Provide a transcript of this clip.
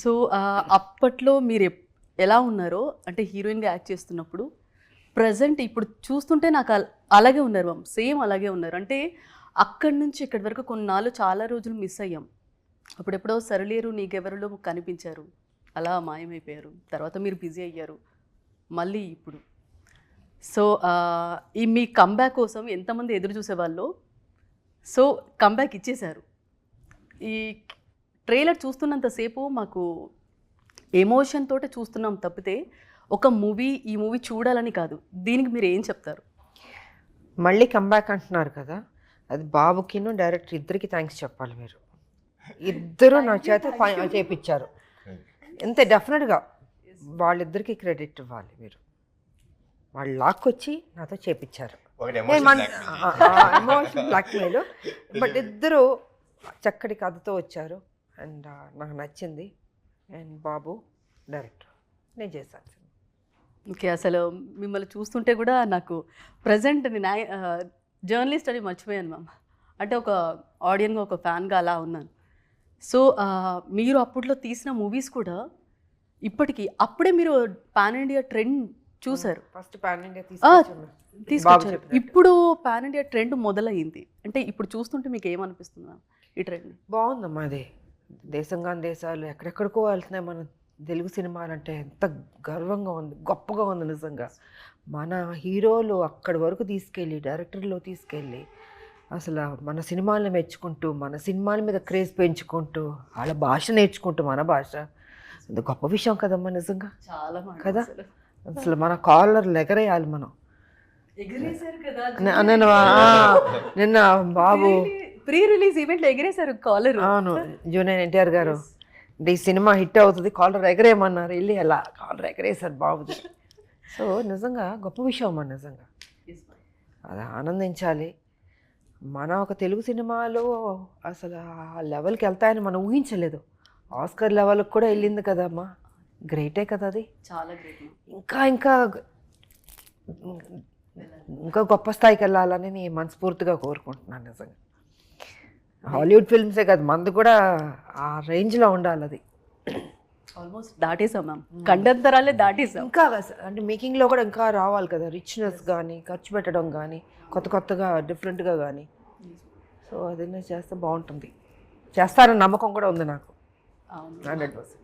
So అప్పట్లో మీరు ఎలా ఉన్నారో అంటే హీరోయిన్గా యాక్ట్ చేస్తున్నప్పుడు ప్రజెంట్ ఇప్పుడు చూస్తుంటే నాకు అలాగే ఉన్నారు మ్యామ్, సేమ్ అలాగే ఉన్నారు. అంటే అక్కడి నుంచి ఇక్కడి వరకు కొన్నాళ్ళు చాలా రోజులు మిస్ అయ్యాం. అప్పుడెప్పుడో సరళేరు నీకెవరిలో కనిపించారు, అలా మాయమైపోయారు. తర్వాత మీరు బిజీ అయ్యారు, మళ్ళీ ఇప్పుడు. సో ఈ మీ కంబ్యాక్ కోసం ఎంతమంది ఎదురు చూసేవాళ్ళు, సో కంబ్యాక్ ఇచ్చేశారు. ఈ ట్రైలర్ చూస్తున్నంతసేపు మాకు ఎమోషన్ తోటే చూస్తున్నాం తప్పితే ఒక మూవీ ఈ మూవీ చూడాలని కాదు. దీనికి మీరు ఏం చెప్తారు? మళ్ళీ కంబ్యాక్ అంటున్నారు కదా, అది బాబుకిను డైరెక్టర్ ఇద్దరికి థ్యాంక్స్ చెప్పాలి. మీరు ఇద్దరు నా చేత చేయించారు. ఇంత డెఫినెట్గా వాళ్ళిద్దరికి క్రెడిట్ ఇవ్వాలి. మీరు వాళ్ళు లాక్కొచ్చి నాతో చేయించారు. ఎమోషన్ బ్లాక్మెయిల్, బట్ ఇద్దరు చక్కటి కథతో వచ్చారు అండ్ నాకు నచ్చింది. అండ్ బాబు డైరెక్టర్, నేను చేశాను. ఓకే, అసలు మిమ్మల్ని చూస్తుంటే కూడా నాకు ప్రజెంట్ నేను జర్నలిస్ట్ అని మర్చిపోయాను మ్యామ్. అంటే ఒక ఆడియన్గా, ఒక ఫ్యాన్గా అలా ఉన్నాను. సో మీరు అప్పట్లో తీసిన మూవీస్ కూడా ఇప్పటికీ అప్పుడే మీరు పాన్ ఇండియా ట్రెండ్ చూసారు. ఫస్ట్ పాన్ ఇండియా తీసుకొచ్చారు. ఇప్పుడు పాన్ ఇండియా ట్రెండ్ మొదలయ్యింది. అంటే ఇప్పుడు చూస్తుంటే మీకు ఏమనిపిస్తుంది మ్యామ్ ఈ ట్రెండ్? బాగుందమ్మా. అది దేశంగా దేశాలు ఎక్కడెక్కడికో వెళ్తున్నాయి. మన తెలుగు సినిమాలు అంటే ఎంత గర్వంగా ఉంది, గొప్పగా ఉంది నిజంగా. మన హీరోలు అక్కడి వరకు తీసుకెళ్ళి, డైరెక్టర్లో తీసుకెళ్ళి అసలు మన సినిమాలను మెచ్చుకుంటూ, మన సినిమాల మీద క్రేజ్ పెంచుకుంటూ, వాళ్ళ భాష నేర్చుకుంటూ, మన భాష అది గొప్ప విషయం కదమ్మా నిజంగా. చాలా కదా, అసలు మన కాలర్లు ఎగరేయాలి మనం. నిన్న బాబు ప్రీ రిలీజ్ ఈవెంట్లో ఎగిరేశారు కాలర్. అవును, జూనియర్ ఎన్టీఆర్ గారు ఈ సినిమా హిట్ అవుతుంది, కాలర్ ఎగరేయమన్నారు. వెళ్ళి అలా కాలర్ ఎగరేశారు బాబుది. సో నిజంగా గొప్ప విషయం అమ్మా నిజంగా. అది ఆనందించాలి. మన ఒక తెలుగు సినిమాలో అసలు ఆ లెవెల్కి వెళ్తాయని మనం ఊహించలేదు. ఆస్కర్ లెవెల్కి కూడా వెళ్ళింది కదమ్మా, గ్రేటే కదా అది. చాలా గ్రేట్. ఇంకా ఇంకా ఇంకా గొప్ప స్థాయికి వెళ్ళాలని నేను మనస్ఫూర్తిగా కోరుకుంటున్నాను నిజంగా. హాలీవుడ్ ఫిల్మ్సే కాదు, మనది కూడా ఆ రేంజ్లో ఉండాలి. అది ఆల్మోస్ట్ దాటేసాం మ్యామ్, కండంతరాలే దాటేసాం. ఇంకా అంటే మేకింగ్లో కూడా ఇంకా రావాలి కదా, రిచ్నెస్ కానీ, ఖర్చు పెట్టడం కానీ, కొత్త కొత్తగా డిఫరెంట్గా కానీ. సో అది చేస్తే బాగుంటుంది. చేస్తారని నమ్మకం కూడా ఉంది నాకు. 100%.